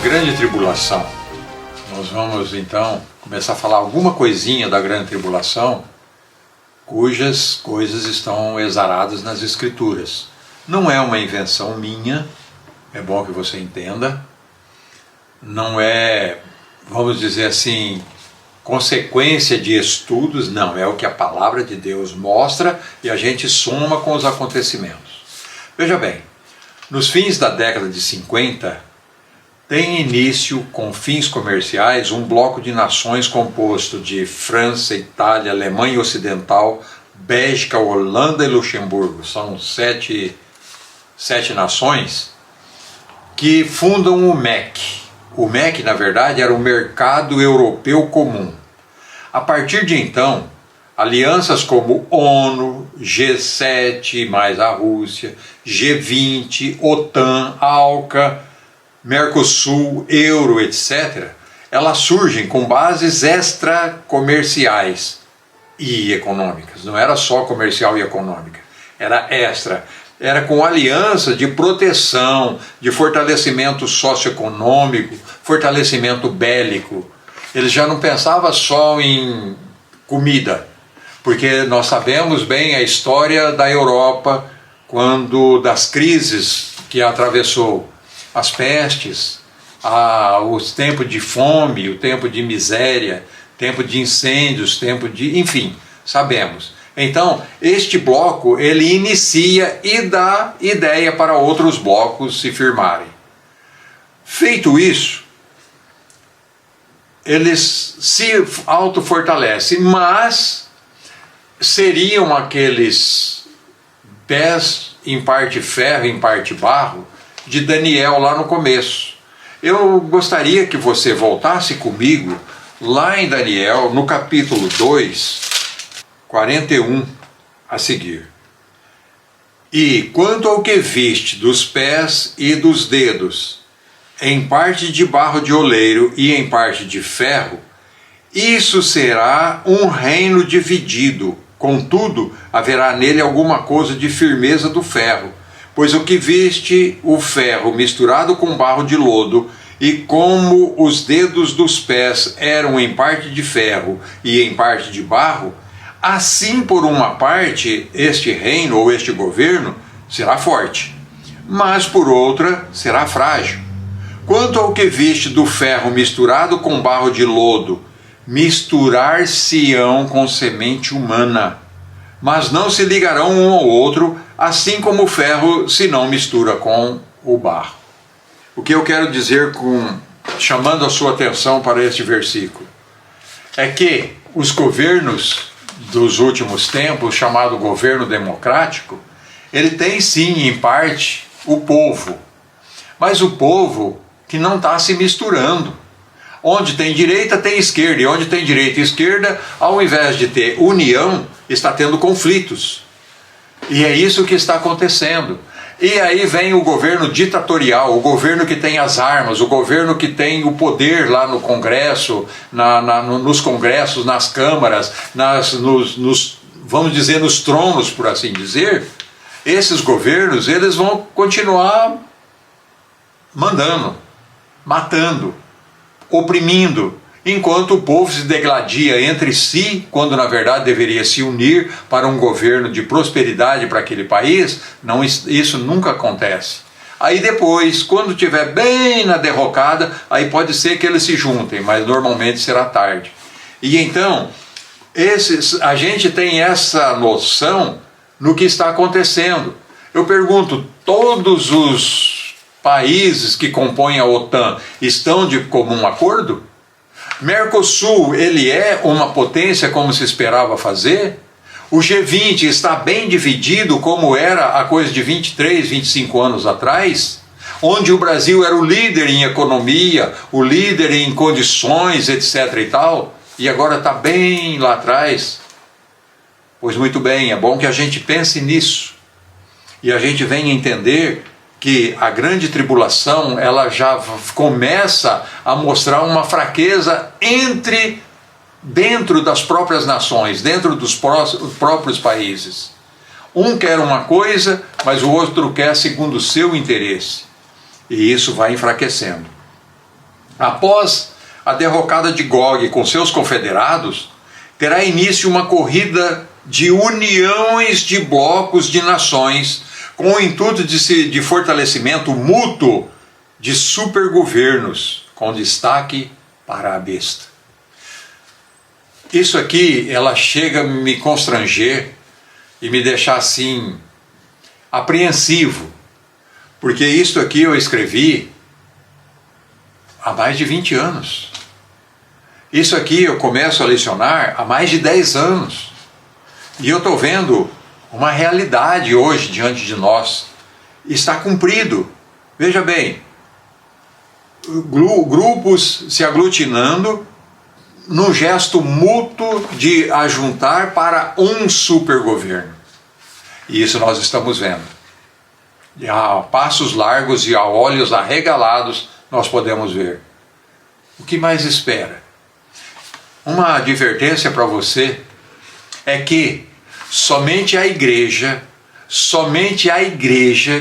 grande tribulação. Nós vamos então começar a falar alguma coisinha da grande tribulação, cujas coisas estão exaradas nas Escrituras. Não é uma invenção minha, é bom que você entenda. Não é, vamos dizer assim, consequência de estudos, não, é o que a palavra de Deus mostra e a gente soma com os acontecimentos. Veja bem, nos fins da década de 50, tem início, com fins comerciais, um bloco de nações composto de França, Itália, Alemanha Ocidental, Bélgica, Holanda e Luxemburgo. São sete nações que fundam o MEC. O MEC, na verdade, era o Mercado Europeu Comum. A partir de então, alianças como ONU, G7, mais a Rússia, G20, OTAN, ALCA, Mercosul, Euro, etc., elas surgem com bases extracomerciais e econômicas. Não era só comercial e econômica, era extra. Era com aliança de proteção, de fortalecimento socioeconômico, fortalecimento bélico. Eles já não pensavam só em comida, porque nós sabemos bem a história da Europa, das crises que atravessou, as pestes, os tempos de fome, o tempo de miséria, tempo de incêndios, enfim, sabemos. Então, este bloco, ele inicia e dá ideia para outros blocos se firmarem. Feito isso, eles se autofortalecem, mas seriam aqueles pés, em parte ferro, em parte barro, de Daniel lá no começo. Eu gostaria que você voltasse comigo lá em Daniel, no capítulo 2, 41 a seguir. E quanto ao que viste dos pés e dos dedos, em parte de barro de oleiro e em parte de ferro, isso será um reino dividido, contudo haverá nele alguma coisa de firmeza do ferro. Pois o que viste, o ferro misturado com barro de lodo, e como os dedos dos pés eram em parte de ferro e em parte de barro, assim por uma parte este reino ou este governo será forte, mas por outra será frágil. Quanto ao que viste do ferro misturado com barro de lodo, misturar-se-ão com semente humana, mas não se ligarão um ao outro, assim como o ferro se não mistura com o barro. O que eu quero dizer chamando a sua atenção para este versículo é que os governos dos últimos tempos, chamado governo democrático, ele tem sim, em parte, o povo, mas o povo que não está se misturando. Onde tem direita, tem esquerda, e onde tem direita e esquerda, ao invés de ter união, está tendo conflitos. E é isso que está acontecendo. E aí vem o governo ditatorial, o governo que tem as armas, o governo que tem o poder lá no Congresso, nos congressos, nas câmaras, vamos dizer, nos tronos, por assim dizer. Esses governos, eles vão continuar mandando, matando, oprimindo, enquanto o povo se degladia entre si, quando na verdade deveria se unir para um governo de prosperidade para aquele país. Não, isso nunca acontece. Aí depois, quando estiver bem na derrocada, aí pode ser que eles se juntem, mas normalmente será tarde. E então, a gente tem essa noção no que está acontecendo. Eu pergunto, todos os países que compõem a OTAN estão de comum acordo? Mercosul, ele é uma potência como se esperava fazer? O G20 está bem dividido como era a coisa de 23, 25 anos atrás? Onde o Brasil era o líder em economia, o líder em condições, etc. e tal, e agora está bem lá atrás? Pois muito bem, é bom que a gente pense nisso. E a gente venha entender que a grande tribulação, ela já começa a mostrar uma fraqueza dentro das próprias nações, dentro dos próprios países. Um quer uma coisa, mas o outro quer segundo o seu interesse. E isso vai enfraquecendo. Após a derrocada de Gog com seus confederados, terá início uma corrida de uniões de blocos de nações com o intuito de fortalecimento mútuo de supergovernos, com destaque para a besta. Isso aqui, ela chega a me constranger e me deixar assim, apreensivo, porque isso aqui eu escrevi há mais de 20 anos. Isso aqui eu começo a lecionar há mais de 10 anos. E eu estou vendo uma realidade hoje diante de nós. Está cumprido. Veja bem, grupos se aglutinando num gesto mútuo de ajuntar para um supergoverno. E isso nós estamos vendo. E a passos largos e a olhos arregalados nós podemos ver. O que mais espera? Uma advertência para você é que somente a igreja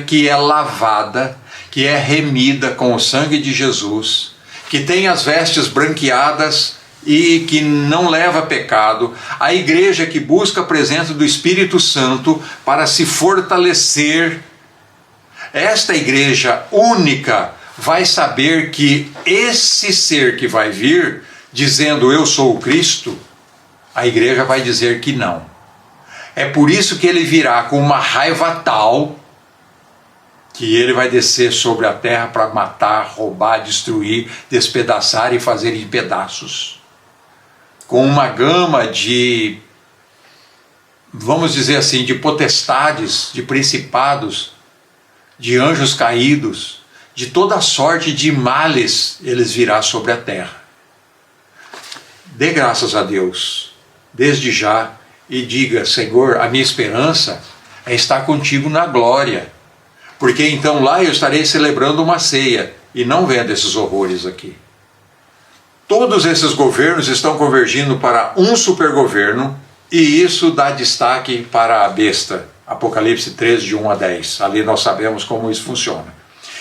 que é lavada, que é remida com o sangue de Jesus, que tem as vestes branqueadas e que não leva pecado, a igreja que busca a presença do Espírito Santo para se fortalecer, esta igreja única vai saber que esse ser que vai vir, dizendo eu sou o Cristo, a igreja vai dizer que não. É por isso que ele virá com uma raiva tal que ele vai descer sobre a terra para matar, roubar, destruir, despedaçar e fazer em pedaços. Com uma gama de, vamos dizer assim, de potestades, de principados, de anjos caídos, de toda sorte de males, eles virá sobre a terra. Dê graças a Deus, desde já, e diga, Senhor, a minha esperança é estar contigo na glória, porque então lá eu estarei celebrando uma ceia, e não vendo esses horrores aqui. Todos esses governos estão convergindo para um supergoverno, e isso dá destaque para a besta. Apocalipse 3, de 1 a 10. Ali nós sabemos como isso funciona.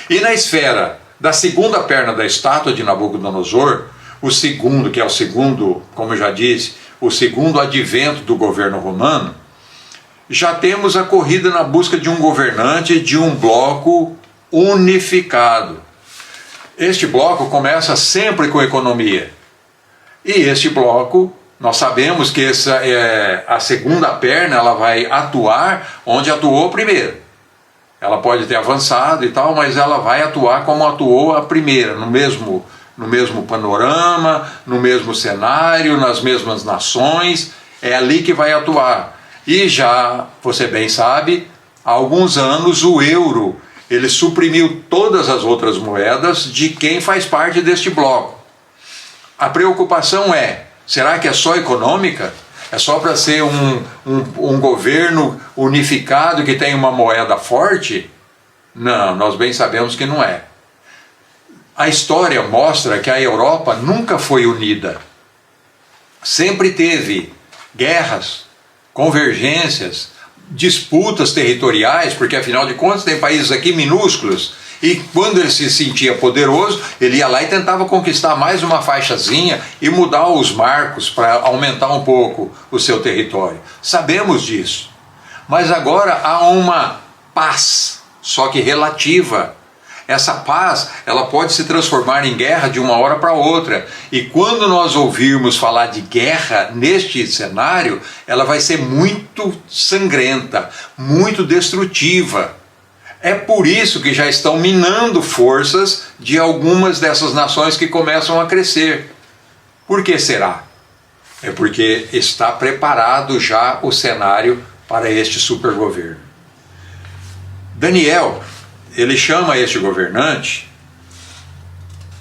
E na esfera da segunda perna da estátua de Nabucodonosor, o segundo, que é o segundo, como eu já disse, o segundo advento do governo romano, já temos a corrida na busca de um governante, de um bloco unificado. Este bloco começa sempre com economia. E este bloco, nós sabemos que a segunda perna ela vai atuar onde atuou primeiro. Ela pode ter avançado e tal, mas ela vai atuar como atuou a primeira, no mesmo panorama, no mesmo cenário, nas mesmas nações. É ali que vai atuar. E já, você bem sabe, há alguns anos o euro, ele suprimiu todas as outras moedas de quem faz parte deste bloco. A preocupação é, será que é só econômica? É só para ser um governo unificado que tem uma moeda forte? Não, nós bem sabemos que não é. A história mostra que a Europa nunca foi unida. Sempre teve guerras, convergências, disputas territoriais, porque afinal de contas tem países aqui minúsculos, e quando ele se sentia poderoso, ele ia lá e tentava conquistar mais uma faixazinha e mudar os marcos para aumentar um pouco o seu território. Sabemos disso. Mas agora há uma paz, só que relativa. Essa paz, ela pode se transformar em guerra de uma hora para outra. E quando nós ouvirmos falar de guerra neste cenário, ela vai ser muito sangrenta, muito destrutiva. É por isso que já estão minando forças de algumas dessas nações que começam a crescer. Por que será? É porque está preparado já o cenário para este supergoverno. Daniel, ele chama este governante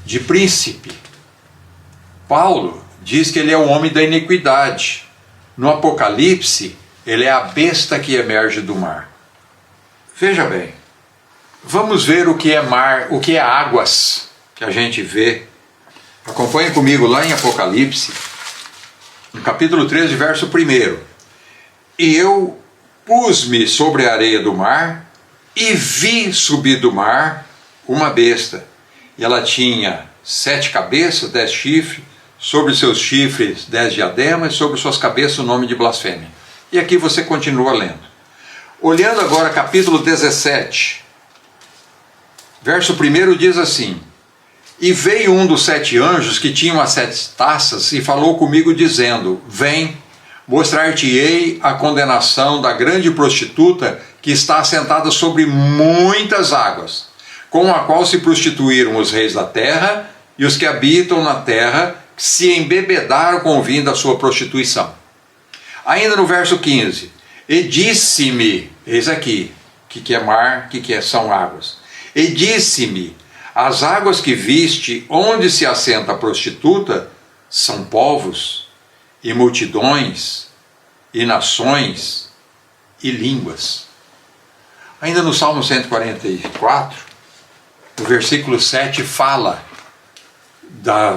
de príncipe. Paulo diz que ele é o homem da iniquidade. No Apocalipse, ele é a besta que emerge do mar. Veja bem, vamos ver o que é mar, o que é águas, que a gente vê. Acompanhe comigo lá em Apocalipse, no capítulo 13, verso 1. E eu pus-me sobre a areia do mar, e vi subir do mar uma besta, e ela tinha 7 cabeças, 10 chifres, sobre seus chifres 10 diademas, sobre suas cabeças o nome de blasfêmia. E aqui você continua lendo. Olhando agora capítulo 17, verso 1 diz assim: E veio um dos 7 anjos que tinham as 7 taças e falou comigo dizendo: Vem, mostrar-te-ei a condenação da grande prostituta que está assentada sobre muitas águas, com a qual se prostituíram os reis da terra e os que habitam na terra, que se embebedaram com o vinho da sua prostituição. Ainda no verso 15: E disse-me, eis aqui, o que é mar, o que são águas. E disse-me: As águas que viste, onde se assenta a prostituta, são povos, e multidões, e nações, e línguas. Ainda no Salmo 144, o versículo 7 fala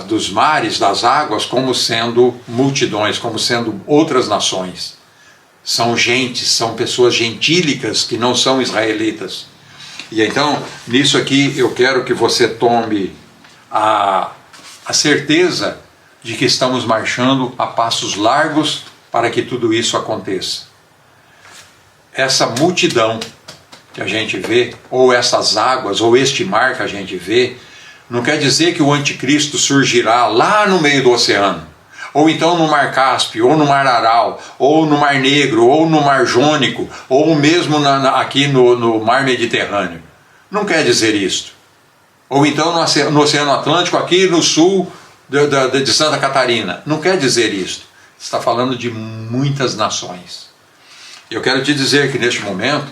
dos mares, das águas, como sendo multidões, como sendo outras nações. São gentes, são pessoas gentílicas que não são israelitas. E então, nisso aqui, eu quero que você tome a certeza de que estamos marchando a passos largos para que tudo isso aconteça. Essa multidão que a gente vê, ou essas águas, ou este mar que a gente vê, não quer dizer que o anticristo surgirá lá no meio do oceano, ou então no Mar Cáspio, ou no Mar Aral, ou no Mar Negro, ou no Mar Jônico, ou mesmo aqui no Mar Mediterrâneo. Não quer dizer isto. Ou então no Oceano Atlântico, aqui no sul de Santa Catarina. Não quer dizer isto. Está falando de muitas nações. Eu quero te dizer que neste momento,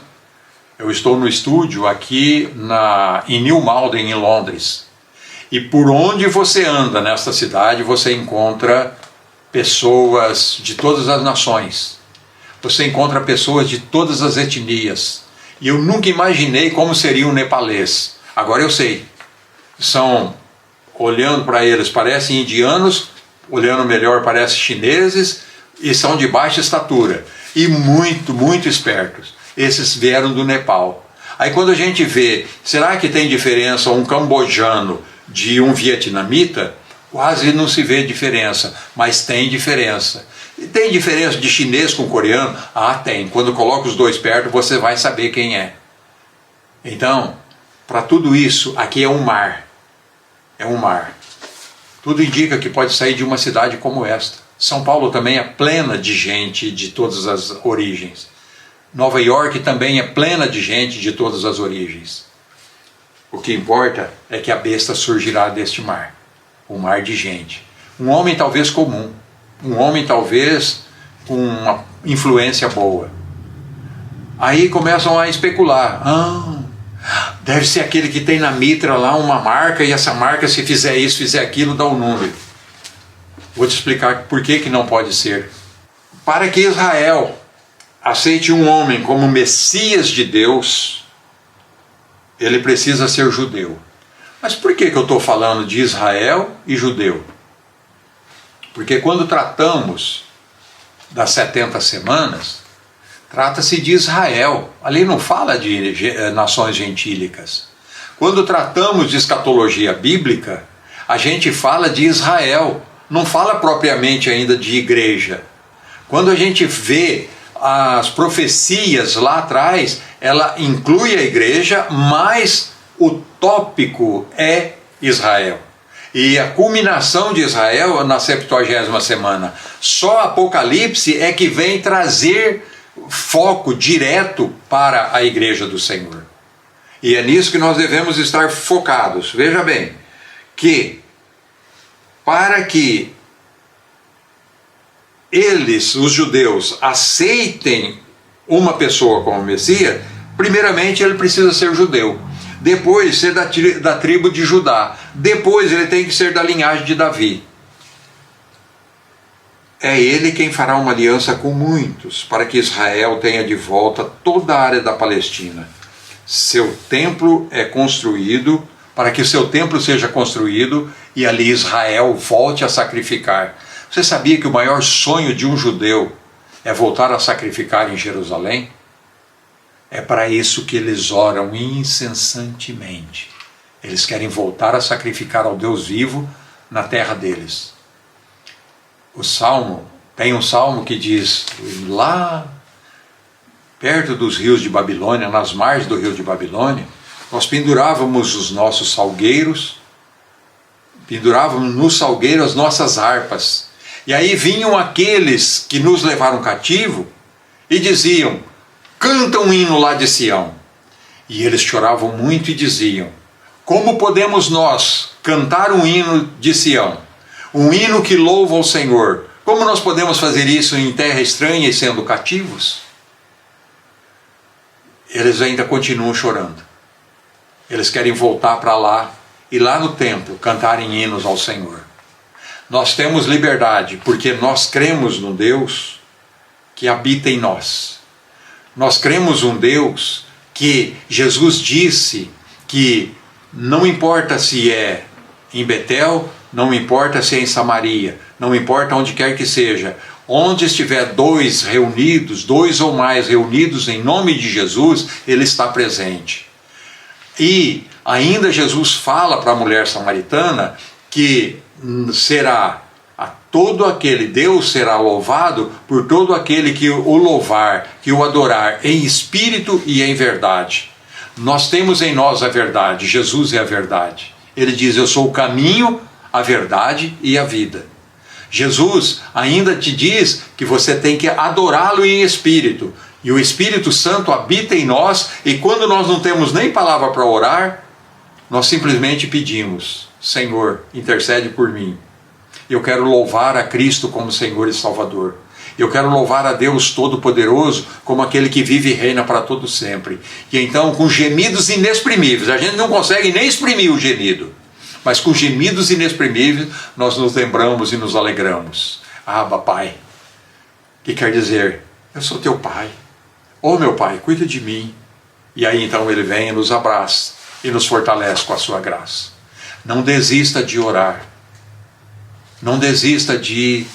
eu estou no estúdio aqui em New Malden, em Londres. E por onde você anda nesta cidade, você encontra pessoas de todas as nações. Você encontra pessoas de todas as etnias. E eu nunca imaginei como seria um nepalês. Agora eu sei. Olhando para eles, parecem indianos, olhando melhor, parecem chineses, e são de baixa estatura. E muito, muito espertos. Esses vieram do Nepal. Aí quando a gente vê, será que tem diferença um cambojano de um vietnamita? Quase não se vê diferença, mas tem diferença. E tem diferença de chinês com coreano? Ah, tem. Quando coloca os dois perto, você vai saber quem é. Então, para tudo isso, aqui é um mar. É um mar. Tudo indica que pode sair de uma cidade como esta. São Paulo também é plena de gente de todas as origens. Nova York também é plena de gente de todas as origens. O que importa é que a besta surgirá deste mar. Um mar de gente. Um homem talvez comum. Um homem talvez com uma influência boa. Aí começam a especular. Deve ser aquele que tem na mitra lá uma marca, e essa marca, se fizer isso, fizer aquilo, dá um número. Vou te explicar por que não pode ser. Para que Israel aceite um homem como Messias de Deus, ele precisa ser judeu. Mas por que eu estou falando de Israel e judeu? Porque quando tratamos das 70 semanas, trata-se de Israel. Ali não fala de nações gentílicas. Quando tratamos de escatologia bíblica, a gente fala de Israel. Não fala propriamente ainda de igreja. Quando a gente vê as profecias lá atrás, ela inclui a igreja, mas o tópico é Israel. E a culminação de Israel na 70ª semana. Só Apocalipse é que vem trazer foco direto para a igreja do Senhor. E é nisso que nós devemos estar focados. Veja bem, que para que eles, os judeus, aceitem uma pessoa como Messias, primeiramente ele precisa ser judeu, depois ser da tribo de Judá, depois ele tem que ser da linhagem de Davi. É ele quem fará uma aliança com muitos, para que Israel tenha de volta toda a área da Palestina. Seu templo é construído, para que seu templo seja construído, e ali Israel volte a sacrificar. Você sabia que o maior sonho de um judeu é voltar a sacrificar em Jerusalém? É para isso que eles oram incessantemente. Eles querem voltar a sacrificar ao Deus vivo na terra deles. Tem um salmo que diz, lá perto dos rios de Babilônia, nas margens do rio de Babilônia, nós pendurávamos os nossos salgueiros, pendurávamos no salgueiro as nossas harpas. E aí vinham aqueles que nos levaram cativo e diziam, canta um hino lá de Sião. E eles choravam muito e diziam, como podemos nós cantar um hino de Sião? Um hino que louva ao Senhor. Como nós podemos fazer isso em terra estranha e sendo cativos? Eles ainda continuam chorando. Eles querem voltar para lá e lá no templo cantarem hinos ao Senhor. Nós temos liberdade porque nós cremos no Deus que habita em nós. Nós cremos um Deus que Jesus disse que não importa se é em Betel, não importa se é em Samaria, não importa onde quer que seja, onde estiver dois ou mais reunidos em nome de Jesus, Ele está presente. E ainda Jesus fala para a mulher samaritana que Deus será louvado por todo aquele que o louvar, que o adorar em espírito e em verdade. Nós temos em nós a verdade, Jesus é a verdade. Ele diz, eu sou o caminho, a verdade e a vida. Jesus ainda te diz que você tem que adorá-lo em espírito. E o Espírito Santo habita em nós, e quando nós não temos nem palavra para orar, nós simplesmente pedimos, Senhor, intercede por mim. Eu quero louvar a Cristo como Senhor e Salvador. Eu quero louvar a Deus Todo-Poderoso como aquele que vive e reina para todo sempre. E então, com gemidos inexprimíveis, a gente não consegue nem exprimir o gemido, mas com gemidos inexprimíveis, nós nos lembramos e nos alegramos. Abba, Pai, que quer dizer, eu sou teu Pai. Ô meu Pai, cuida de mim. E aí então Ele vem e nos abraça e nos fortalece com a sua graça. Não desista de orar. Não desista de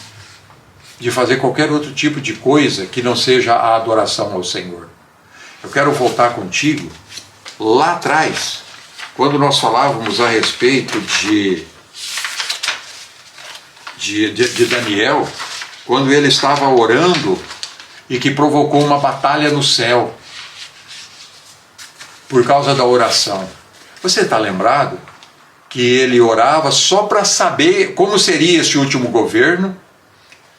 fazer qualquer outro tipo de coisa que não seja a adoração ao Senhor. Eu quero voltar contigo lá atrás, quando nós falávamos a respeito de Daniel, quando ele estava orando e que provocou uma batalha no céu por causa da oração. Você está lembrado que ele orava só para saber como seria esse último governo?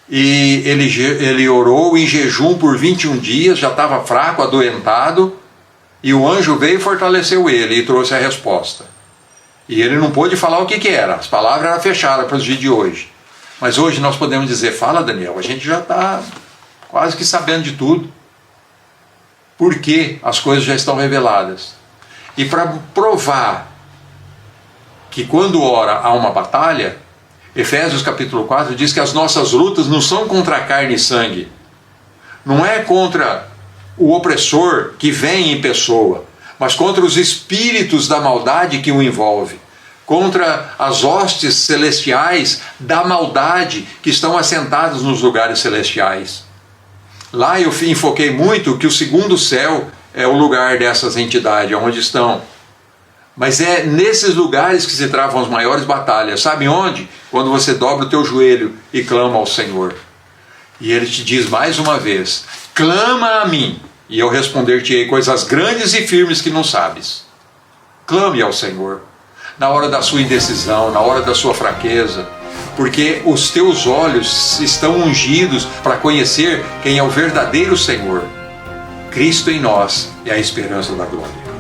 E ele orou em jejum por 21 dias, já estava fraco, adoentado, e o anjo veio e fortaleceu ele e trouxe a resposta. E ele não pôde falar o que era, as palavras eram fechadas para os dias de hoje. Mas hoje nós podemos dizer, fala Daniel, a gente já está quase que sabendo de tudo, porque as coisas já estão reveladas. E para provar que quando ora há uma batalha, Efésios capítulo 4 diz que as nossas lutas não são contra a carne e sangue. Não é contra o opressor que vem em pessoa, mas contra os espíritos da maldade que o envolve. Contra as hostes celestiais da maldade que estão assentadas nos lugares celestiais. Lá eu enfoquei muito que o segundo céu é o lugar dessas entidades, onde estão. Mas é nesses lugares que se travam as maiores batalhas. Sabe onde? Quando você dobra o teu joelho e clama ao Senhor. E Ele te diz mais uma vez, clama a mim, e eu responder-te-ei coisas grandes e firmes que não sabes. Clame ao Senhor, na hora da sua indecisão, na hora da sua fraqueza, porque os teus olhos estão ungidos para conhecer quem é o verdadeiro Senhor. Cristo em nós é a esperança da glória.